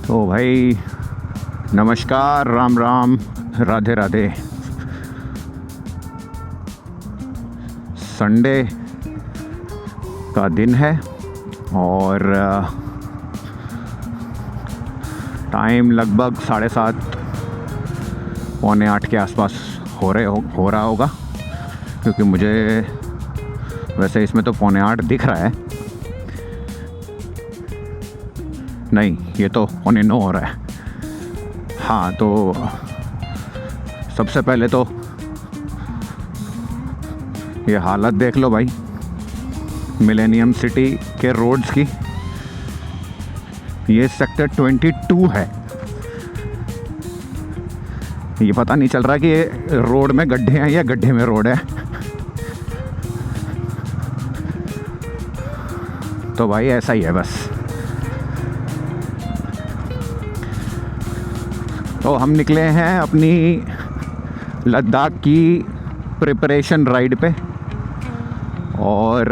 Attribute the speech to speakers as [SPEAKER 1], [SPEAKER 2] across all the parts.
[SPEAKER 1] तो भाई नमस्कार, राम राम, राधे राधे। संडे का दिन है और टाइम लगभग 7:30 पौने 8 के आसपास हो रहा होगा, क्योंकि मुझे वैसे इसमें तो पौने 8 दिख रहा है। नहीं, ये तो पौने 9 हो रहा है। हाँ, तो सबसे पहले तो ये हालत देख लो भाई, मिलेनियम सिटी के रोड्स की। ये सेक्टर 22 है। ये पता नहीं चल रहा कि ये रोड में गड्ढे हैं या गड्ढे में रोड है। तो भाई ऐसा ही है बस। तो हम निकले हैं अपनी लद्दाख की प्रिपरेशन राइड पे, और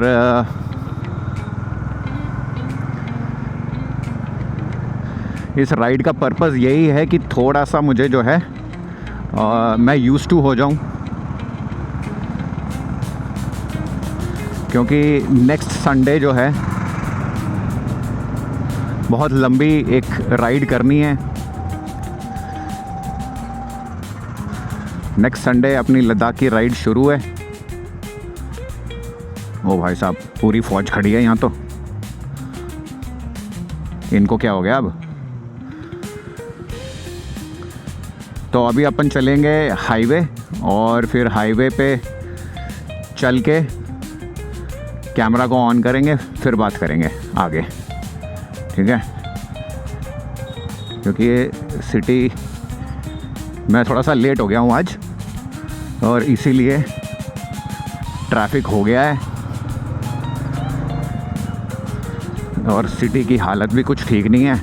[SPEAKER 1] इस राइड का पर्पज़ यही है कि थोड़ा सा मुझे जो है मैं यूज़ टू हो जाऊं, क्योंकि नेक्स्ट संडे जो है बहुत लंबी एक राइड करनी है। नेक्स्ट संडे अपनी लद्दाख की राइड शुरू है। ओ भाई साहब, पूरी फौज खड़ी है यहाँ। तो इनको क्या हो गया अब? तो अभी अपन चलेंगे हाईवे, और फिर हाईवे पे चल के कैमरा को ऑन करेंगे, फिर बात करेंगे आगे, ठीक है? क्योंकि ये सिटी, मैं थोड़ा सा लेट हो गया हूँ आज, और इसीलिए ट्रैफिक हो गया है, और सिटी की हालत भी कुछ ठीक नहीं है।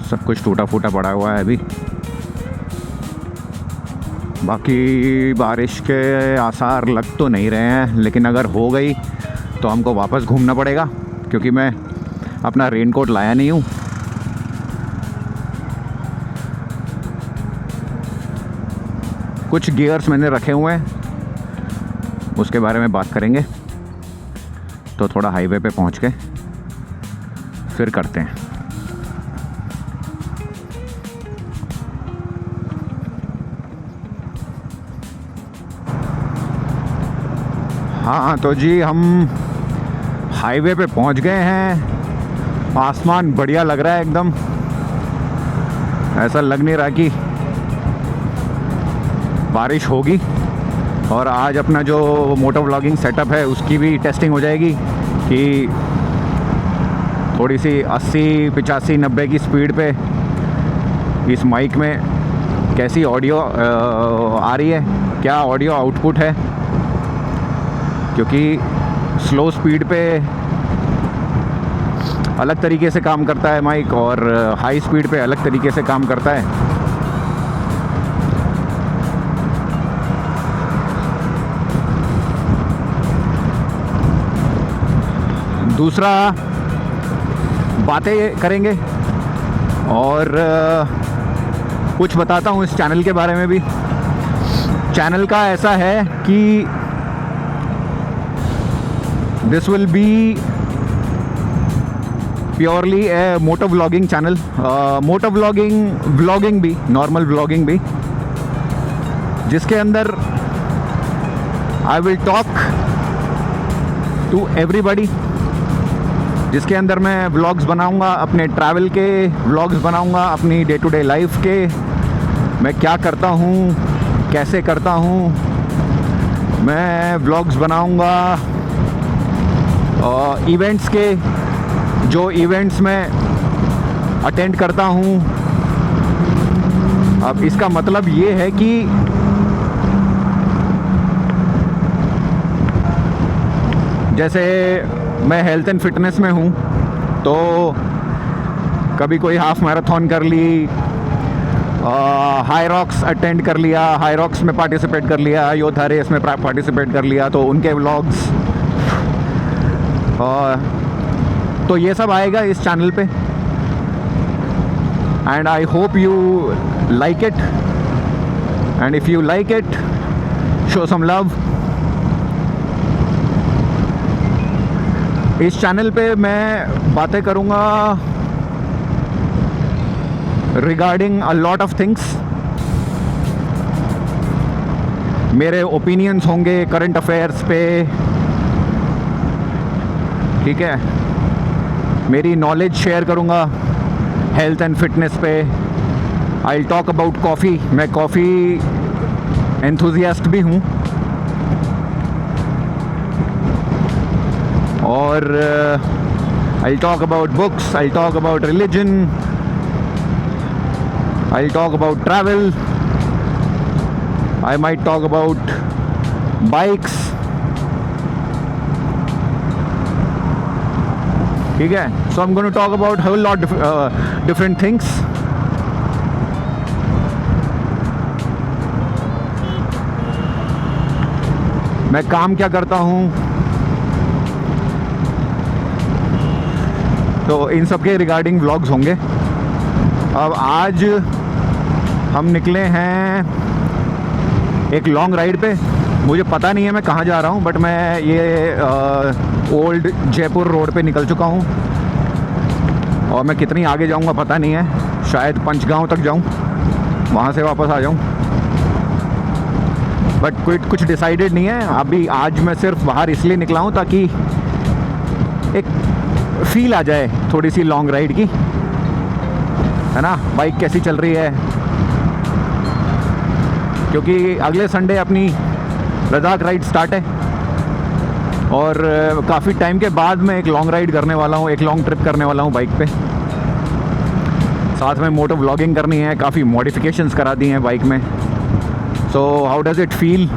[SPEAKER 1] सब कुछ टूटा फूटा पड़ा हुआ है अभी। बाकी बारिश के आसार लग तो नहीं रहे हैं, लेकिन अगर हो गई तो हमको वापस घूमना पड़ेगा, क्योंकि मैं अपना रेनकोट लाया नहीं हूँ। कुछ गियर्स मैंने रखे हुए हैं, उसके बारे में बात करेंगे। तो थोड़ा हाईवे पे पहुँच के फिर करते हैं। हाँ, तो जी हम हाईवे पे पहुँच गए हैं। आसमान बढ़िया लग रहा है एकदम। ऐसा लग नहीं रहा कि बारिश होगी। और आज अपना जो मोटो व्लॉगिंग सेटअप है उसकी भी टेस्टिंग हो जाएगी कि थोड़ी सी 80, 85, 90 की स्पीड पे इस माइक में कैसी ऑडियो आ रही है, क्या ऑडियो आउटपुट है। क्योंकि स्लो स्पीड पे अलग तरीके से काम करता है माइक, और हाई स्पीड पे अलग तरीके से काम करता है। दूसरा, बातें करेंगे, और कुछ बताता हूँ इस चैनल के बारे में भी। चैनल का ऐसा है कि this will be purely a moto vlogging channel. Moto vlogging भी, नॉर्मल व्लॉगिंग भी, जिसके अंदर I will talk to everybody, जिसके अंदर मैं व्लॉग्स बनाऊंगा, अपने ट्रैवल के व्लॉग्स बनाऊंगा, अपनी डे टू डे लाइफ के, मैं क्या करता हूँ, कैसे करता हूँ। मैं व्लॉग्स बनाऊंगा इवेंट्स के, जो इवेंट्स मैं अटेंड करता हूँ। अब इसका मतलब ये है कि जैसे मैं हेल्थ एंड फिटनेस में हूँ, तो कभी कोई हाफ मैराथन कर ली, हाई रॉक्स अटेंड कर लिया, हाई रॉक्स में पार्टिसिपेट कर लिया, योद्धा रेस में पार्टिसिपेट कर लिया, तो उनके व्लॉग्स, तो ये सब आएगा इस चैनल पे। and I hope you like it, and if you like it, show some love. इस चैनल पे मैं बातें करूँगा regarding a lot of things. मेरे ओपिनियंस होंगे करंट अफेयर्स पे, ठीक है. मेरी नॉलेज शेयर करूँगा हेल्थ एंड फिटनेस पे. I talk about coffee. मैं कॉफ़ी एंथुजियास्ट भी हूँ. और I talk about books, I talk about religion, I talk about travel, I might talk about bikes. ठीक है. So I'm going to talk about whole lot different things. मैं काम क्या करता हूँ, तो इन सब के रिगार्डिंग व्लॉग्स होंगे. अब आज हम निकले हैं एक लॉन्ग राइड पे. मुझे पता नहीं है मैं कहाँ जा रहा हूँ, बट मैं ये ओल्ड जयपुर रोड पे निकल चुका हूँ, और मैं कितनी आगे जाऊँगा पता नहीं है. शायद पंचगांव तक जाऊँ, वहाँ से वापस आ जाऊँ, बट कुछ डिसाइडेड नहीं है अभी. आज मैं सिर्फ बाहर इसलिए निकला हूँ ताकि एक फील आ जाए थोड़ी सी लॉन्ग राइड की, है ना. बाइक कैसी चल रही है, क्योंकि अगले संडे अपनी लद्दाख राइड स्टार्ट है, और काफ़ी टाइम के बाद मैं एक लॉन्ग राइड करने वाला हूँ, एक लॉन्ग ट्रिप करने वाला हूँ बाइक पे. साथ में मोटो व्लॉगिंग करनी है. काफ़ी मॉडिफिकेशंस करा दी हैं बाइक में. So how does it feel.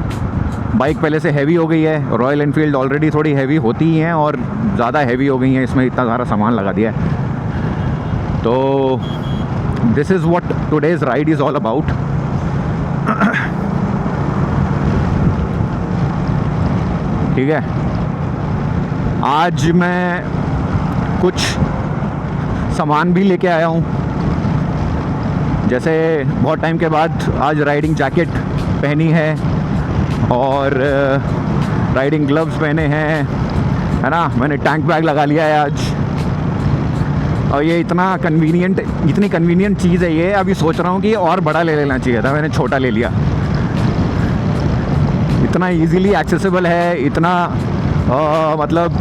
[SPEAKER 1] Bike पहले से हैवी हो गई है. रॉयल एनफील्ड ऑलरेडी थोड़ी हैवी होती ही हैं, और ज़्यादा हैवी हो गई हैं. इसमें इतना सारा सामान लगा दिया है. तो this is what today's ride is all about. ठीक है. आज मैं कुछ सामान भी लेके आया हूँ. जैसे बहुत टाइम के बाद आज राइडिंग जैकेट पहनी है, और राइडिंग ग्लव्स पहने हैं, है ना. मैंने टैंक बैग लगा लिया है आज, और ये इतनी कन्वीनियंट चीज़ है ये. अभी सोच रहा हूँ कि और बड़ा ले लेना चाहिए था, मैंने छोटा ले लिया. इतना इजीली एक्सेसिबल है, इतना मतलब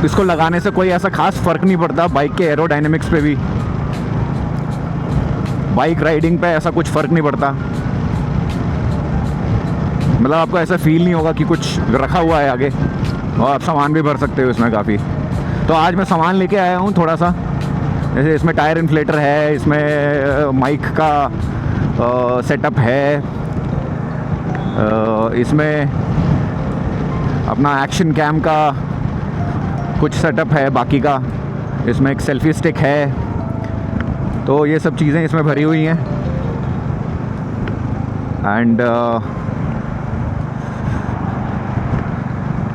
[SPEAKER 1] इसको लगाने से कोई ऐसा खास फ़र्क नहीं पड़ता बाइक के एरोडायनेमिक्स पे भी. बाइक राइडिंग पे ऐसा कुछ फ़र्क नहीं पड़ता. मतलब आपको ऐसा फील नहीं होगा कि कुछ रखा हुआ है आगे, और आप सामान भी भर सकते हो इसमें काफ़ी. तो आज मैं सामान लेके आया हूँ थोड़ा सा. जैसे इसमें टायर इन्फ्लेटर है, इसमें माइक का सेटअप है, इसमें अपना एक्शन कैम का कुछ सेटअप है बाकी का. इसमें एक सेल्फी स्टिक है. तो ये सब चीज़ें इसमें भरी हुई हैं. एंड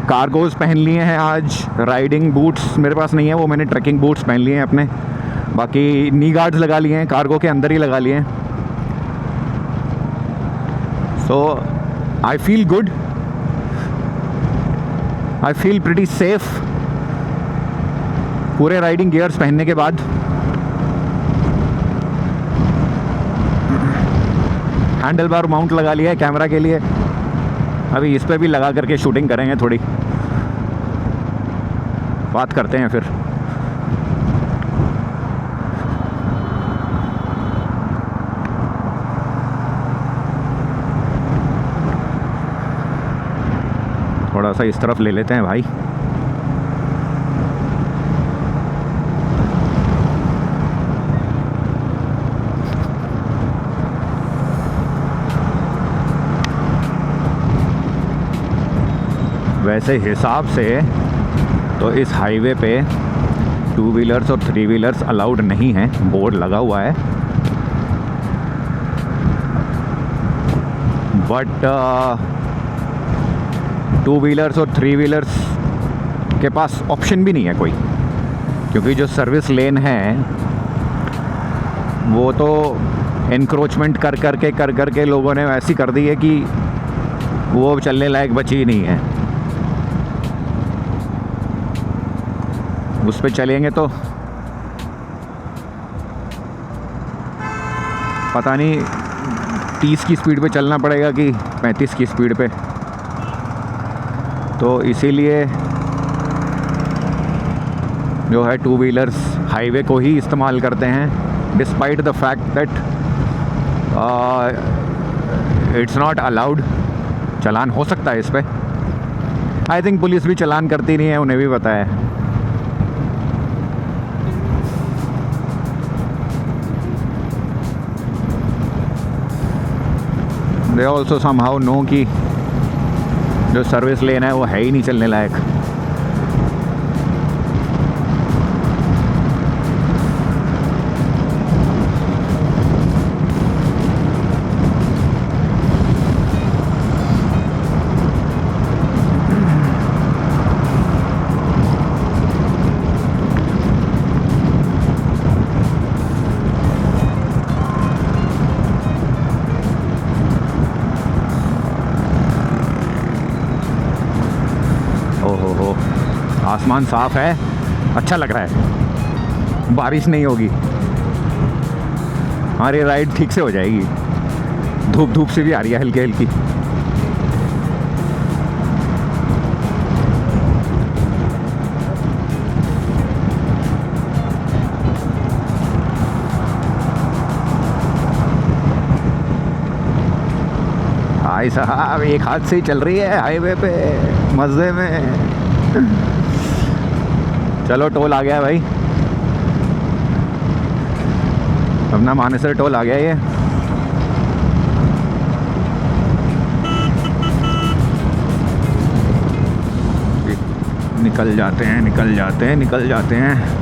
[SPEAKER 1] कार्गोज़ पहन लिए हैं आज. राइडिंग बूट्स मेरे पास नहीं है, वो मैंने ट्रैकिंग बूट्स पहन लिए हैं अपने. बाकी नी गार्ड्स लगा लिए हैं, कार्गो के अंदर ही लगा लिए हैं. So I feel good, I feel pretty safe पूरे राइडिंग गियर्स पहनने के बाद. हैंडल बार माउंट लगा लिया है कैमरा के लिए. अभी इस पे भी लगा करके शूटिंग करेंगे. थोड़ी बात करते हैं फिर. थोड़ा सा इस तरफ ले लेते हैं भाई. वैसे हिसाब से तो इस हाईवे पे 2 व्हीलर्स और 3 व्हीलर्स अलाउड नहीं हैं. बोर्ड लगा हुआ है, बट 2 व्हीलर्स और 3 व्हीलर्स के पास ऑप्शन भी नहीं है कोई. क्योंकि जो सर्विस लेन है वो तो एनक्रोचमेंट कर करके लोगों ने ऐसी कर दी है कि वो चलने लायक बची ही नहीं है। उस पे चलेंगे तो पता नहीं 30 की स्पीड पे चलना पड़ेगा कि 35 की स्पीड पे। तो इसीलिए जो है टू व्हीलर्स हाईवे को ही इस्तेमाल करते हैं, despite the fact that it's not allowed. Challan हो सकता है इस पे। आई थिंक पुलिस भी चालान करती नहीं है, उन्हें भी पता है। दे ऑल्सो समहाउ नो कि जो सर्विस लेन है वो है ही नहीं चलने लायक। आसमान साफ है, अच्छा लग रहा है। बारिश नहीं होगी, हमारी राइड ठीक से हो जाएगी। धूप से भी आ रही है हल्की हल्की। भाई साहब एक हाथ से ही चल रही है हाईवे पे मज़े में। चलो टोल आ गया भाई, अपना मानेसर टोल आ गया ये। निकल जाते हैं।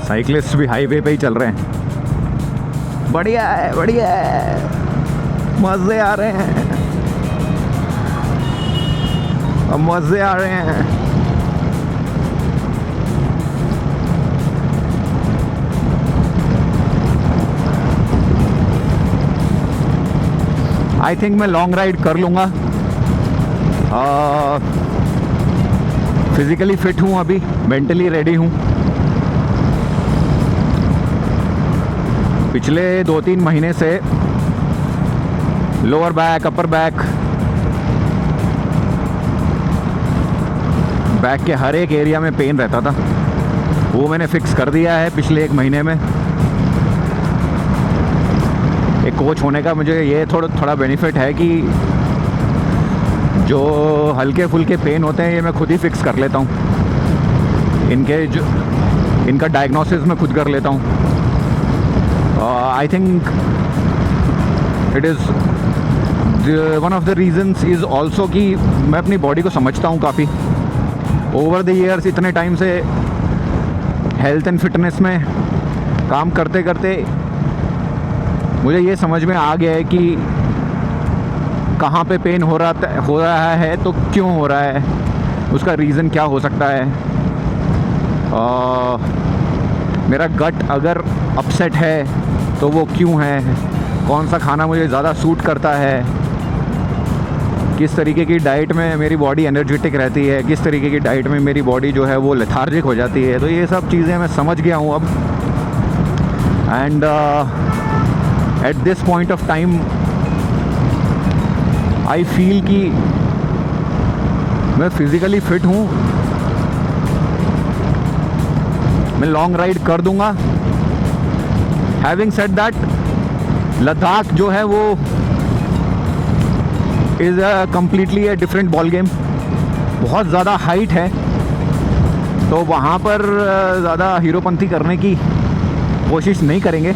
[SPEAKER 1] साइकिलिस्ट भी हाईवे पे ही चल रहे हैं। बढ़िया है, मज़े आ रहे हैं, अब मज़े आ रहे हैं। आई थिंक मैं लॉन्ग राइड कर लूँगा। फिज़िकली फिट हूँ, अभी मेंटली रेडी हूँ। पिछले 2-3 महीने से लोअर बैक, अपर बैक के हर एक एरिया में पेन रहता था। वो मैंने फिक्स कर दिया है पिछले 1 महीने में। एक कोच होने का मुझे ये थोड़ा बेनिफिट है कि जो हल्के फुल्के पेन होते हैं ये मैं खुद ही फिक्स कर लेता हूँ। इनका डायग्नोसिस मैं खुद कर लेता हूँ। I think it is one of the reasons is also कि मैं अपनी बॉडी को समझता हूँ काफ़ी। ओवर द ईयर्स इतने टाइम से हेल्थ एंड फिटनेस में काम करते करते मुझे ये समझ में आ गया है कि कहाँ पे पेन हो रहा है तो क्यों हो रहा है, उसका रीज़न क्या हो सकता है। मेरा गट अगर अपसेट है तो वो क्यों है, कौन सा खाना मुझे ज़्यादा सूट करता है, किस तरीके की डाइट में मेरी बॉडी एनर्जेटिक रहती है, किस तरीके की डाइट में मेरी बॉडी जो है वो लेथार्जिक हो जाती है। तो ये सब चीज़ें मैं समझ गया हूँ अब। And at this point of time I feel कि मैं फिज़िकली फिट हूँ, मैं लॉन्ग राइड कर दूँगा। हैविंग सेड दैट, लद्दाख जो है वो is completely different ball game. बहुत ज़्यादा हाइट है, तो वहाँ पर ज़्यादा हीरोपंती करने की कोशिश नहीं करेंगे.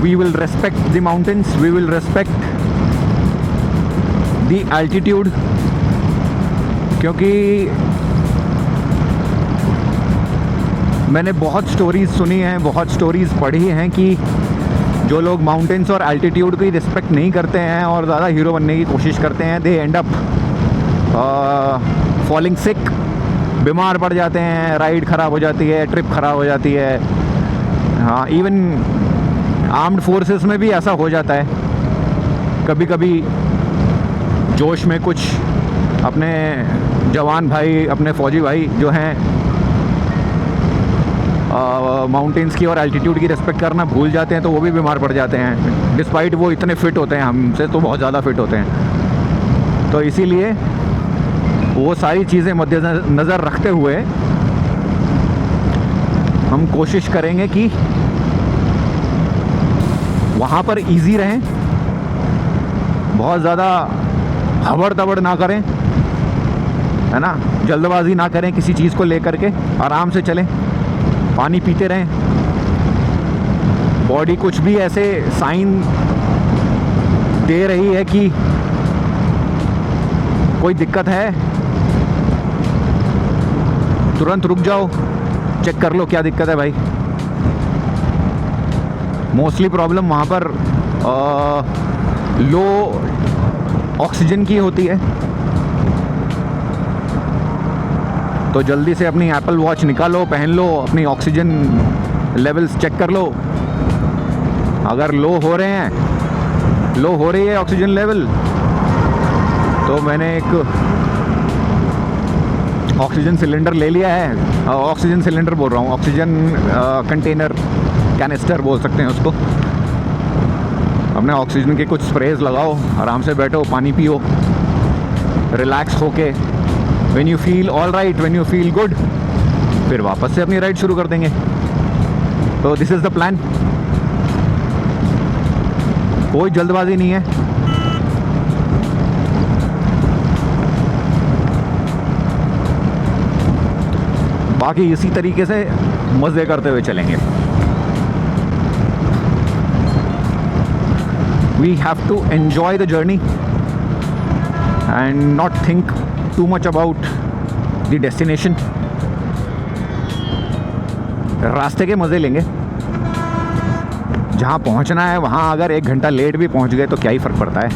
[SPEAKER 1] We will respect the mountains, we will respect the altitude, क्योंकि मैंने बहुत स्टोरीज़ सुनी हैं, बहुत स्टोरीज़ पढ़ी हैं कि जो लोग माउंटेन्स और एल्टीट्यूड की रिस्पेक्ट नहीं करते हैं और ज़्यादा हीरो बनने की कोशिश करते हैं, दे एंड अप फॉलिंग सिक, बीमार पड़ जाते हैं, राइड ख़राब हो जाती है, ट्रिप ख़राब हो जाती है. हाँ, इवन आर्म्ड फोर्सेस में भी ऐसा हो जाता है कभी कभी. जोश में कुछ अपने जवान भाई, अपने फौजी भाई जो हैं माउंटेन्स की और एल्टीट्यूड की रिस्पेक्ट करना भूल जाते हैं, तो वो भी बीमार पड़ जाते हैं, डिस्पाइट वो इतने फिट होते हैं, हमसे तो बहुत ज़्यादा फिट होते हैं. तो इसीलिए वो सारी चीज़ें मद्देनज़र रखते हुए हम कोशिश करेंगे कि वहाँ पर इजी रहें, बहुत ज़्यादा हबड़ तबड़ ना करें, है ना, जल्दबाजी ना करें किसी चीज़ को लेकर के, आराम से चलें, पानी पीते रहें. बॉडी कुछ भी ऐसे साइन दे रही है कि कोई दिक्कत है, तुरंत रुक जाओ, चेक कर लो क्या दिक्कत है भाई. मोस्टली प्रॉब्लम वहाँ पर लो ऑक्सीजन की होती है, तो जल्दी से अपनी एप्पल वॉच निकालो, पहन लो, अपनी ऑक्सीजन लेवल्स चेक कर लो. अगर लो हो रहे हैं, लो हो रही है ऑक्सीजन लेवल, तो मैंने एक ऑक्सीजन सिलेंडर ले लिया है. ऑक्सीजन सिलेंडर बोल रहा हूँ, ऑक्सीजन कंटेनर, कैनिस्टर बोल सकते हैं उसको. अपने ऑक्सीजन के कुछ स्प्रेज लगाओ, आराम से बैठो, पानी पियो, रिलैक्स होके. When you feel all right, when you feel good, फिर वापस से अपनी राइड शुरू कर देंगे. तो दिस इज़ द प्लान. कोई जल्दबाजी नहीं है. बाकी इसी तरीके से मज़े करते हुए चलेंगे. We have to enjoy the journey and not think too much about the destination. रास्ते के मज़े लेंगे. जहाँ पहुँचना है वहाँ अगर 1 घंटा लेट भी पहुँच गए तो क्या ही फ़र्क पड़ता है.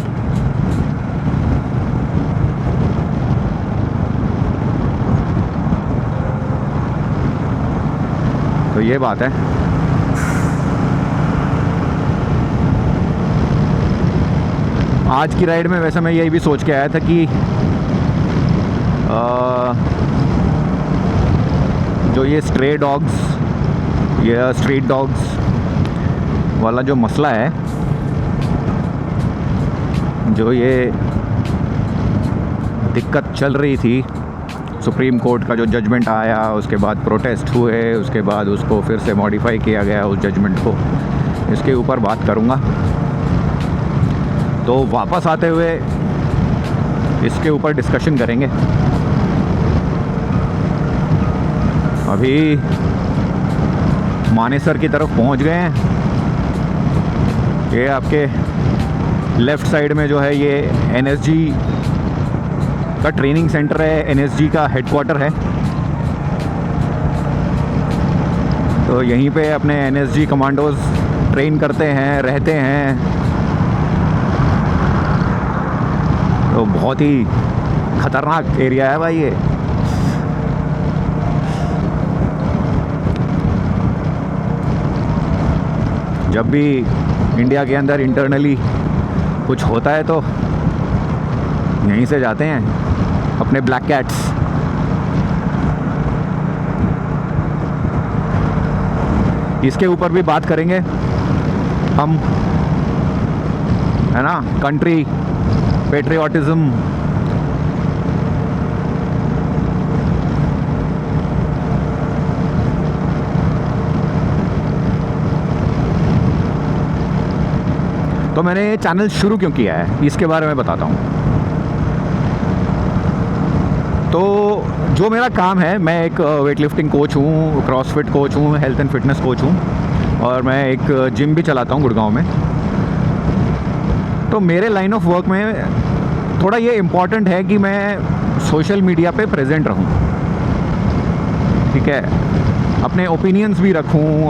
[SPEAKER 1] तो ये बात है. आज की राइड में वैसे मैं यही भी सोच के आया था कि जो ये स्ट्रे डॉग्स या स्ट्रीट डॉग्स वाला जो मसला है, जो ये दिक्कत चल रही थी, सुप्रीम कोर्ट का जो जजमेंट आया, उसके बाद प्रोटेस्ट हुए, उसके बाद उसको फिर से मॉडिफाई किया गया उस जजमेंट को, इसके ऊपर बात करूँगा. तो वापस आते हुए इसके ऊपर डिस्कशन करेंगे. अभी मानेसर की तरफ पहुंच गए हैं. ये आपके लेफ़्ट साइड में जो है ये एनएसजी का ट्रेनिंग सेंटर है, एनएसजी का हेडक्वार्टर है. तो यहीं पे अपने एनएसजी कमांडोज ट्रेन करते हैं, रहते हैं. तो बहुत ही ख़तरनाक एरिया है भाई ये. जब भी इंडिया के अंदर इंटरनली कुछ होता है तो यहीं से जाते हैं अपने ब्लैक कैट्स. इसके ऊपर भी बात करेंगे हम, है ना, कंट्री पेट्रियोटिज्म. तो मैंने ये चैनल शुरू क्यों किया है, इसके बारे में बताता हूँ. तो जो मेरा काम है, मैं एक वेट लिफ्टिंग कोच हूँ, क्रॉसफिट कोच हूँ, हेल्थ एंड फिटनेस कोच हूँ, और मैं एक जिम भी चलाता हूँ गुड़गांव में। तो मेरे लाइन ऑफ वर्क में थोड़ा ये इम्पॉर्टेंट है कि मैं सोशल मीडिया पे प्रेजेंट रहूँ, ठीक है, अपने ओपिनियंस भी रखूँ,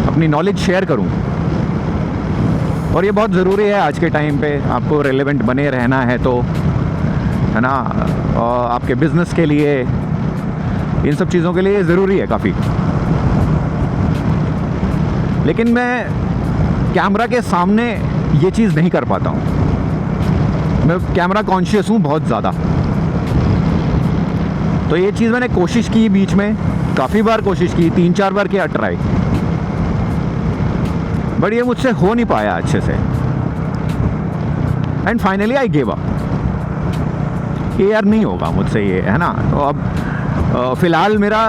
[SPEAKER 1] अपनी नॉलेज शेयर करूँ। और ये बहुत ज़रूरी है आज के टाइम पे, आपको रेलेवेंट बने रहना है तो, है ना, आपके बिज़नेस के लिए, इन सब चीज़ों के लिए ज़रूरी है काफ़ी। लेकिन मैं कैमरा के सामने ये चीज़ नहीं कर पाता हूँ। मैं कैमरा कॉन्शियस हूँ बहुत ज़्यादा। तो ये चीज़ मैंने कोशिश की, बीच में काफ़ी बार कोशिश की, 3-4 बार किया ट्राई, बट ये मुझसे हो नहीं पाया अच्छे से। And finally I give up कि यार नहीं होगा मुझसे ये, है ना। तो अब फ़िलहाल मेरा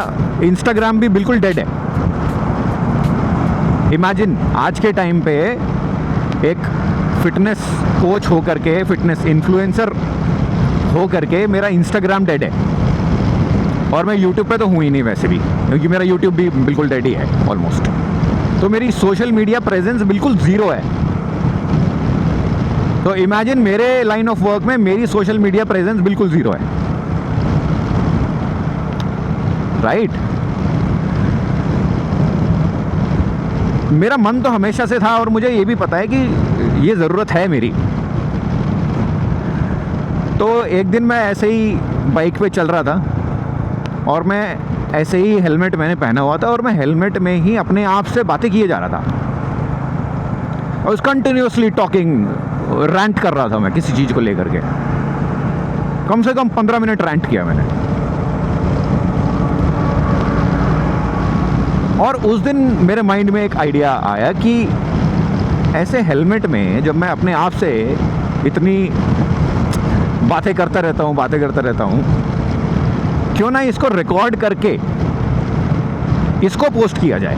[SPEAKER 1] इंस्टाग्राम भी बिल्कुल डेड है। इमेजिन आज के टाइम पे एक फिटनेस कोच हो करके, फिटनेस इन्फ्लुएंसर हो करके मेरा इंस्टाग्राम डेड है। और मैं यूट्यूब पे तो हूँ ही नहीं वैसे भी, क्योंकि मेरा यूट्यूब भी बिल्कुल डेड ही है ऑलमोस्ट। तो मेरी सोशल मीडिया प्रेजेंस बिल्कुल ज़ीरो है। तो इमेजिन मेरे लाइन ऑफ वर्क में मेरी सोशल मीडिया प्रेजेंस बिल्कुल ज़ीरो है, राइट। मेरा मन तो हमेशा से था, और मुझे ये भी पता है कि ये ज़रूरत है मेरी। तो एक दिन मैं ऐसे ही बाइक पे चल रहा था, और मैं ऐसे ही हेलमेट मैंने पहना हुआ था, और मैं हेलमेट में ही अपने आप से बातें किए जा रहा था, और उस कंटिन्यूसली टॉकिंग, रैंट कर रहा था मैं किसी चीज़ को लेकर के। कम से कम 15 मिनट रैंट किया मैंने। और उस दिन मेरे माइंड में एक आइडिया आया कि ऐसे हेलमेट में जब मैं अपने आप से इतनी बातें करता रहता हूँ, क्यों ना इसको रिकॉर्ड करके इसको पोस्ट किया जाए।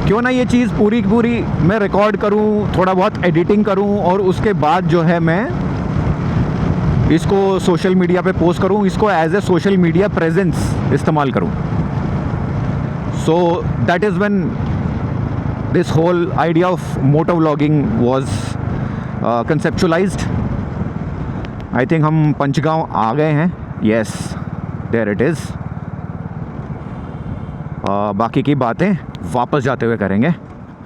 [SPEAKER 1] क्यों ना ये चीज़ पूरी की पूरी मैं रिकॉर्ड करूं, थोड़ा बहुत एडिटिंग करूं, और उसके बाद जो है मैं इसको सोशल मीडिया पे पोस्ट करूं, इसको as a social media presence इस्तेमाल करूं। So that is when this whole idea of moto vlogging was conceptualised. I think हम पंचगांव आ गए हैं। Yes, there it is. बाकी की बातें वापस जाते हुए करेंगे।